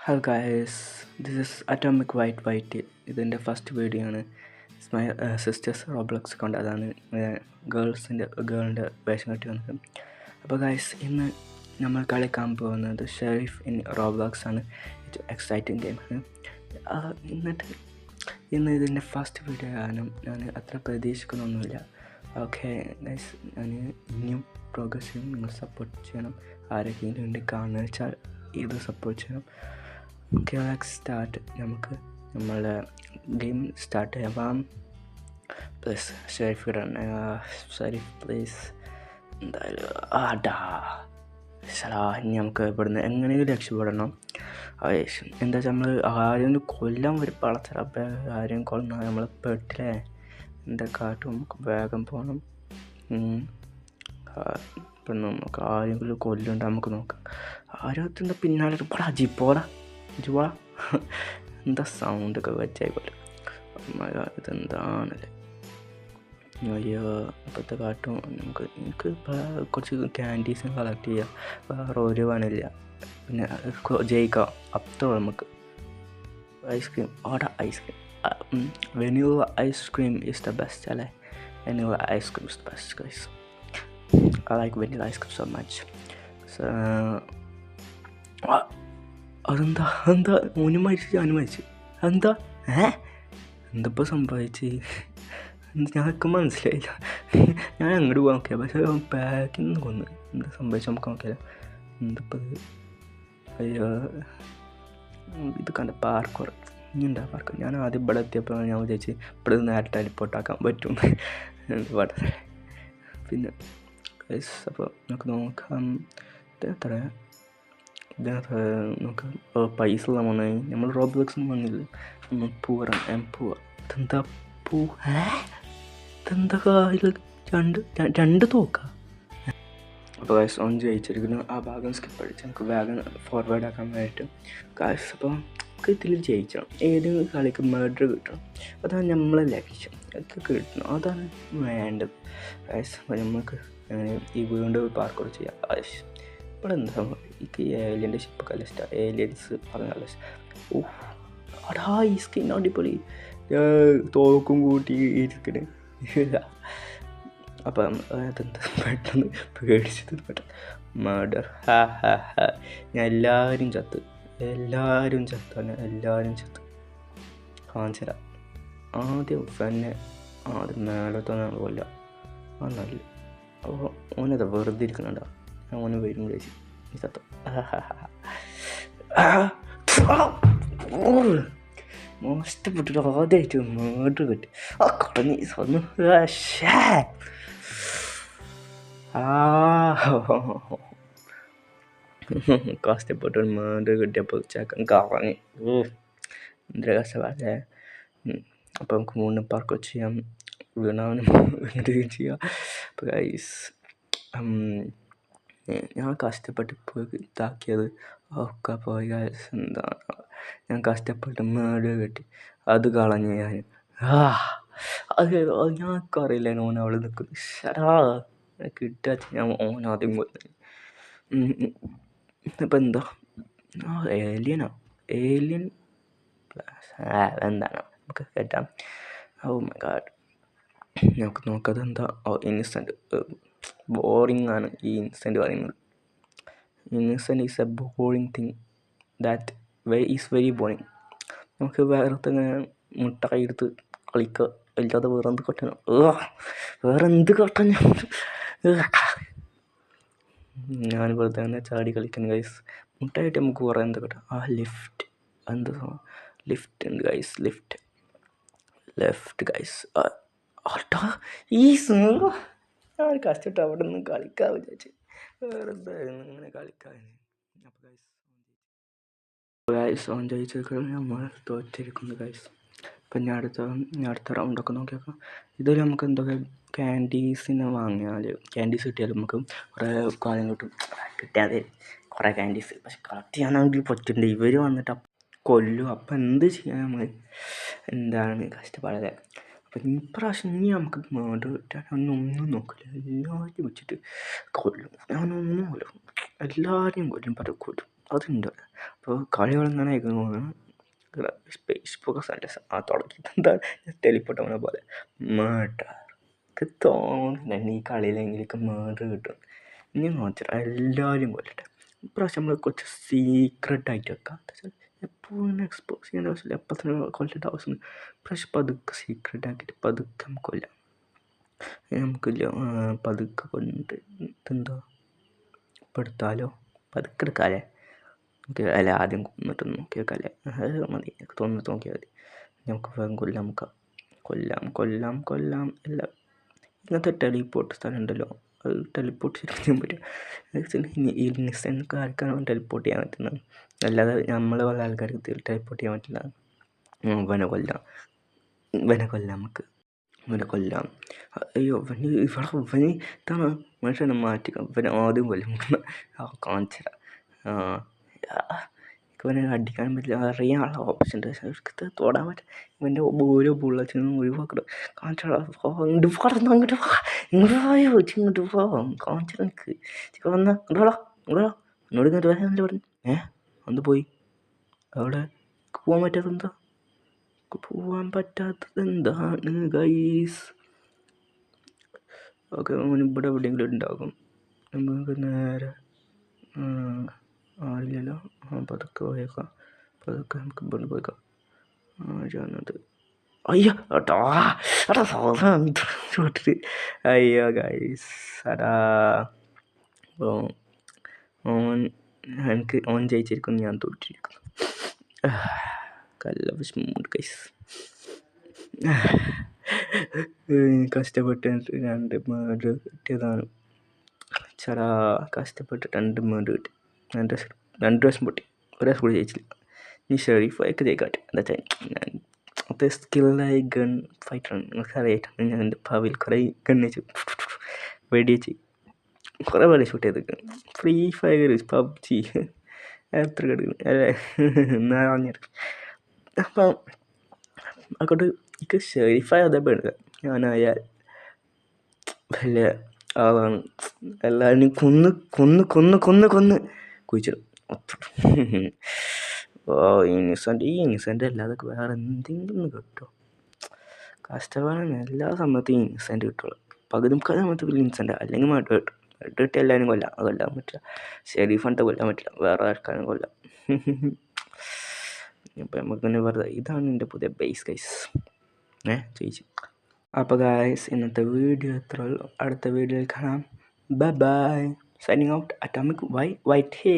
Hello guys, this is Atomic White. ഇതിൻ്റെ first video ആണ്. My sisters Roblox കൊണ്ട് അതാണ് ഗേളിൻ്റെ വേഷം കെട്ടി വന്നത്. അപ്പോൾ ഗൈസ്, ഇന്ന് നമ്മൾ കളിക്കാൻ പോകുന്നത് ഷെരീഫ് ഇൻ റോബ്ലോക്സ് ആണ്. ഏറ്റവും എക്സൈറ്റിംഗ് ഗെയിമാണ്. ഇന്ന് ഇതിൻ്റെ ഫസ്റ്റ് വീഡിയോ കാരണം ഞാൻ അത്ര പ്രതീക്ഷിക്കുന്നൊന്നുമില്ല. ഓക്കെ ഗൈസ്, ഞാൻ ഇനിയും പ്രോഗ്രസ് ചെയ്യും. നിങ്ങൾ സപ്പോർട്ട് ചെയ്യണം. ആരെങ്കിലും വേണ്ടി കാണുക വെച്ചാൽ ഇത് സപ്പോർട്ട് ചെയ്യണം. Okay, let's start. നമുക്ക് നമ്മളുടെ ഗെയിം സ്റ്റാർട്ട് ചെയ്യാം. പ്ലീസ് ഷെരീഫ് ഇടണം. ഷെരീഫ് പ്ലീസ്. എന്തായാലും ഇനി നമുക്ക് ഇവിടുന്ന് എങ്ങനെയും രക്ഷപ്പെടണം. എന്താ വെച്ചാൽ നമ്മൾ ആരെയും കൊല്ലാൻ വരും. പളച്ചറപ്പം ആരെയും കൊല്ലുന്ന നമ്മൾ പെട്ടില്ലേ. എന്താ കാട്ടും, നമുക്ക് വേഗം പോകണം. ഇപ്പം നമുക്ക് ആരെങ്കിലും കൊല്ലുണ്ട്, നമുക്ക് നോക്കാം. ആരോത്തിൻ്റെ പിന്നാലെ പോടാ ജിപ്പോടാ ജുവാ. എന്താ സൗണ്ടൊക്കെ വെച്ചായിക്കോട്ടെ. ഇതെന്താണല്ലേ. അയ്യോ, ഇപ്പോഴത്തെ കാട്ടും. എനിക്ക് കുറച്ച് ക്യാൻഡീസും കളക്ട് ചെയ്യാം. വേറെ ഒരു പണിയില്ല. പിന്നെ ജയിക്കാം. അത്രേ നമുക്ക്. Ice cream ice cream vanilla ice cream is the best അല്ലേ. Vanilla ice cream is the best guys. I like vanilla ice cream so much. So, അതെന്താ ഓനും മരിച്ചു, ഞാനും മരിച്ചു. എന്തപ്പോൾ സംഭവിച്ച് ഞങ്ങൾക്ക് മനസ്സിലായില്ല. ഞാൻ അങ്ങോട്ട് പോകാൻ നോക്കിയാൽ പക്ഷേ പാക്കിൽ നിന്ന് കൊന്ന്. എന്താ സംഭവിച്ചു നമുക്ക് നോക്കിയാലോ. എന്തപ്പോൾ അയ്യോ, ഇത് കണ്ട പാർക്ക് ഇനി ഉണ്ടാ പാർക്ക്. ഞാൻ ആദ്യം ഇവിടെ എത്തിയപ്പോൾ ഞാൻ വിചാരിച്ച് ഇവിടെ നേരെ ടെലിപ്പോർട്ടാക്കാൻ പറ്റും. വളരെ പിന്നെ അപ്പോൾ നമുക്ക് നോക്കാം. ഇതിനകത്ത് നോക്കാം. പൈസ ഉള്ള മണ്ണ നമ്മൾ റോബ്ലോക്സ് വന്നില്ല. നമ്മൾ ഇതെന്താ ഇതെന്താ കായിൽ രണ്ട് തോക്കാം. അപ്പോൾ ഗൈസ് ഓൺ ജയിച്ചിരിക്കുന്നു. ആ ഭാഗം സ്കിപ്പ് അടിച്ച് നമുക്ക് വേഗം ഫോർവേഡ് ആക്കാൻ വേണ്ടിയിട്ട് ഗൈസ്. അപ്പോൾ നമുക്ക് ഇതിൽ ജയിക്കണം. ഏതെങ്കിലും കളിക്ക് മേഡർ കിട്ടണം. അതാണ് നമ്മളെ ലക്ഷ്യം. ഒക്കെ കിട്ടണം, അതാണ് വേണ്ടത് ഗൈസ്. അപ്പോൾ നമുക്ക് ഈ വീണ്ടും പാർക്കോട് ചെയ്യാം. ഇവിടെ എന്താ എനിക്ക് ഏലിയൻ്റെ ഷിപ്പൊക്കെ അല്ല ഇഷ്ടം. ഏലിയൻസ് പറഞ്ഞല്ല ഇഷ്ടം. അടാ ഈ സ്കിൻ അടിപൊളി. തോക്കും കൂട്ടി ഇരിക്കണേ. അപ്പം അതെന്താ പെട്ടെന്ന് പേടിച്ചത്. പെട്ടെന്ന് മർഡർ. ഞാൻ എല്ലാവരും ചത്ത് കാണിച്ചു തരാം. ആദ്യം തന്നെ മേലത്തെ കൊല്ലാം. നല്ല. അപ്പോൾ ഓനത് വെറുതെ ഇരിക്കുന്നുണ്ടോ. ഓന് വരും വിളിച്ച് ചത്തു. മോശപ്പെട്ടിട്ട് ആദ്യമായിട്ട് മേഡർ കിട്ടി. കടഞ്ഞി സ്വന്ന് കഷ്ടപ്പെട്ട് മേഡർ കിട്ടിയപ്പോൾ ചേക്കൻ കറങ്ങി. എന്തൊരു കഷ്ടപ്പാടേ. അപ്പോൾ നമുക്ക് മൂന്ന് പാർക്ക് ചെയ്യാം. വീണാനും ചെയ്യാം. അപ്പോൾ ഗൈസ്, ഞാൻ കഷ്ടപ്പെട്ട് പോയി ഇതാക്കിയത് ഒക്കെ പോയി ഗൈസ്. എന്താണ് ഞാൻ കഷ്ടപ്പെട്ട് മേഡ് കെട്ടി അത് കളഞ്ഞ് ഞാൻ. അത് ഞങ്ങൾക്കറിയില്ല ഓൻ അവിടെ നിൽക്കുന്നു. ഷടാ കിട്ടാ ഞാൻ ഓനാദ്യം കൊന്നു. ഇപ്പം എന്താ ഏലിയൻ എന്താണ് നമുക്ക് കേട്ടാം. ഓ മൈ ഗാഡ്, നമുക്ക് നോക്കാം. അതെന്താ ഇൻസ്റ്റൻറ്റ്. ബോറിംഗ് ആണ് ഈ ഇൻസ്റ്റൻറ്റ് പറയുന്നത്. Instant is a boring thing. That is very boring. നമുക്ക് വേറെ ഇങ്ങനെ മുട്ടായി എടുത്ത് കളിക്കുക അല്ലാതെ വേറെന്ത് കട്ടണം. വേറെന്ത് കട്ടഞ്ഞ ഞാൻ വെറുതെ തന്നെ ചാടി കളിക്കുന്നു ഗൈസ്. മുട്ടായിട്ട് നമുക്ക് കുറേ എന്ത് കട്ടാം. ലിഫ്റ്റ് എന്ത് ലിഫ്റ്റ് ഉണ്ട് ഗൈസ്. Left guys. ഈ ഞാൻ കഷ്ടപ്പെട്ട് അവിടെ നിന്ന് കളിക്കാൻ വിചാരിച്ചു. വേറെ എന്തായിരുന്നു ഇങ്ങനെ കളിക്കാൻ. അപ്പോൾ ഗൈസ് ഓൺ ജയിച്ചൊക്കെ നമ്മൾ തോറ്റിരിക്കുന്നു ഗൈസ്. അപ്പം ഞാൻ അടുത്ത റൗണ്ടൊക്കെ നോക്കിയേക്കാം. ഇതിൽ നമുക്ക് എന്തൊക്കെ ക്യാൻഡീസിനെ വാങ്ങിയാൽ ക്യാൻഡീസ് കിട്ടിയാൽ നമുക്ക് കുറേ കാര്യം കിട്ടാതെ കുറേ ക്യാൻഡീസ്. പക്ഷെ കളക്ട് ചെയ്യാനാണെങ്കിൽ പറ്റുന്നുണ്ട്. ഇവർ വന്നിട്ട് കൊല്ലും. അപ്പം എന്ത് ചെയ്യാൻ നമ്മൾ എന്താണ് കഷ്ടപ്പാടല്ലേ. അപ്പം ഇപ്രാവശ്യം നമുക്ക് മേഡ് കിട്ടാൻ ഒന്നും നോക്കില്ല. എല്ലാവരും വെച്ചിട്ട് കൊല്ലും. ഞാനൊന്നും കൊല്ലും, എല്ലാവരെയും കൊല്ലും. കൊല്ലും. അതുണ്ട്. അപ്പോൾ കളികളെങ്ങനെ ആയിരിക്കും സ്പേസ് ഫോക്കസ് അല്ല ആ തുടങ്ങിയിട്ട് എന്താ ടെലിപ്പോട്ട് അവനെ പോലെ മേട്ട തോന്നുന്നില്ല ഈ കളിയിലെങ്കിലേക്ക് മേട്ടർ കിട്ടും. ഇനി നോക്കിയിട്ട് എല്ലാവരും കൊല്ലട്ടെ. ഇപ്രാവശ്യം നമ്മൾ കുറച്ച് സീക്രട്ടായിട്ട് വെക്കാം. എപ്പോഴും എക്സ്പോസ് ചെയ്യേണ്ട ആവശ്യമില്ല, എപ്പോൾ തന്നെ കൊല്ലേണ്ട ആവശ്യമില്ല. ഇപ്രാവശ്യം പതുക്കെ സീക്രട്ടാക്കിയിട്ട് പതുക്കെ നമുക്ക് കൊല്ലാം. നമുക്കില്ല പതുക്കെ കൊണ്ടിട്ട് ഇതെന്താ പെടുത്താലോ, പതുക്കെ എടുക്കാമല്ലേ. ഓക്കെ അല്ല, ആദ്യം കൊന്നിട്ട് നോക്കിയേക്കല്ലേ, അത് മതി. തോന്നിട്ട് നോക്കിയാൽ മതി. നമുക്ക് വേഗം കൊല്ലാം. എല്ലാം ഇങ്ങനത്തെ ടെലിപ്പോർട്ട് സ്ഥലം ഉണ്ടല്ലോ, അത് ടെലിപ്പോർട്ട് ചെയ്യാൻ പറ്റും. ഇന്നസെൻ്റ് ആർക്കാണ് ടെലിപ്പോർട്ട് ചെയ്യാൻ പറ്റുന്നത്, അല്ലാതെ നമ്മൾ പല ആൾക്കാർക്ക് ടെലിപ്പോർട്ട് ചെയ്യാൻ പറ്റില്ല. ഇവനെ കൊല്ലാം നമുക്ക്. അയ്യോ ഇവന് ഇതാണ് മനുഷ്യനെ മാറ്റിക്കാം. ഇവനെ ആദ്യം കൊല്ലും. കാണിച്ചില്ല. ഇവനെ അടിക്കാനും പറ്റില്ല, അറിയാനുള്ള ഓപ്ഷൻ ഉണ്ട്. പക്ഷെ തൊടാൻ പറ്റും. ഇവൻ്റെ ഓരോ ബുള്ളറ്റിനും ഒഴിവാക്കണം. കാണിച്ചാൽ അങ്ങോട്ട് പോയോ ഇങ്ങോട്ട് പോവാം. കാണിച്ചാൽ എനിക്ക് വന്നാ ഇങ്ങോട്ടോ എന്നോട് ഇങ്ങോട്ട് വരാനല്ലേ പറഞ്ഞു. ഒന്ന് പോയി അവിടെ പോവാൻ പറ്റാത്തത് എന്താണ് ഗൈസ്? ഓക്കെ, ഇവിടെ എവിടെയെങ്കിലും ഉണ്ടാകും. നമുക്ക് നേരെ ആരില്ലല്ലോ. പതുക്കെ പോയേക്കാം. നമുക്ക് ഇവിടെ പോയേക്കാം. ആരാണത്? അയ്യോ അയ്യോ ഗൈസ്, ഓൻ ജയിച്ചിരിക്കുന്നു, ഞാൻ തോറ്റിരിക്കുന്നു. കല്ല വിഷമമുണ്ട് ഗൈസ്. കഷ്ടപ്പെട്ട് 2 മേഡ് കിട്ടിയതാണ്. കഷ്ടപ്പെട്ട് 2 മേഡ് കിട്ടി. 2 പ്രാവശ്യം പൊട്ടി, ഒരേ സ്കൂൾ ജയിച്ചില്ല. ഇനി ഷെരീഫൊക്കെ ജയിക്കാട്ടെ. എന്താ വെച്ചാൽ ഞാൻ അത് സ്കില്ലായി ഗൺ ഫൈറ്ററാണ്. നിങ്ങൾക്ക് അറിയായിട്ടാണ് ഞാൻ എൻ്റെ ഭാവിയിൽ കുറേ വെടിവെച്ച് കുറേ പോലെ ഷൂട്ട് ചെയ്ത്. ഫ്രീ ഫയർ, പബ്ജി എത്ര കിടക്കുന്നു അല്ലേ എന്നാ പറഞ്ഞിട്ട്. അപ്പം അതുകൊണ്ട് എനിക്ക് ഷെരീഫായി അതേ പേടുക. ഞാനായാൽ വലിയ ആളാണ്, എല്ലാവരും കൊന്ന് കുഴിച്ചിടും. ഇന്നസെൻ്റ് അല്ലാതെ വേറെ എന്തെങ്കിലും കിട്ടുമോ? കഷ്ടപ്പാടാണ്. എല്ലാ സമയത്തും ഇന്നസെൻ്റ് കിട്ടുള്ളൂ. പകുതി സമയത്ത് വലിയ ഇന്നസെൻ്റ്, അല്ലെങ്കിൽ മട്ട് കിട്ടും. മട്ട് കിട്ടി എല്ലാവരും കൊല്ലാൻ പറ്റില്ല. ഷെരീഫാണ്ട്ട് കൊല്ലാൻ പറ്റില്ല, വേറെ ആൾക്കാരും കൊല്ലാം. അപ്പം നമുക്കിങ്ങനെ വെറുതെ ഇതാണ് എൻ്റെ പുതിയ ബേസ് ഗൈസ്. ചോദിച്ചു. അപ്പോൾ ഗൈസ്, ഇന്നത്തെ വീഡിയോ എത്ര ഉള്ളൂ. അടുത്ത വീഡിയോയിൽ കാണാം. Bye. Signing out. Atomic white ഹേ.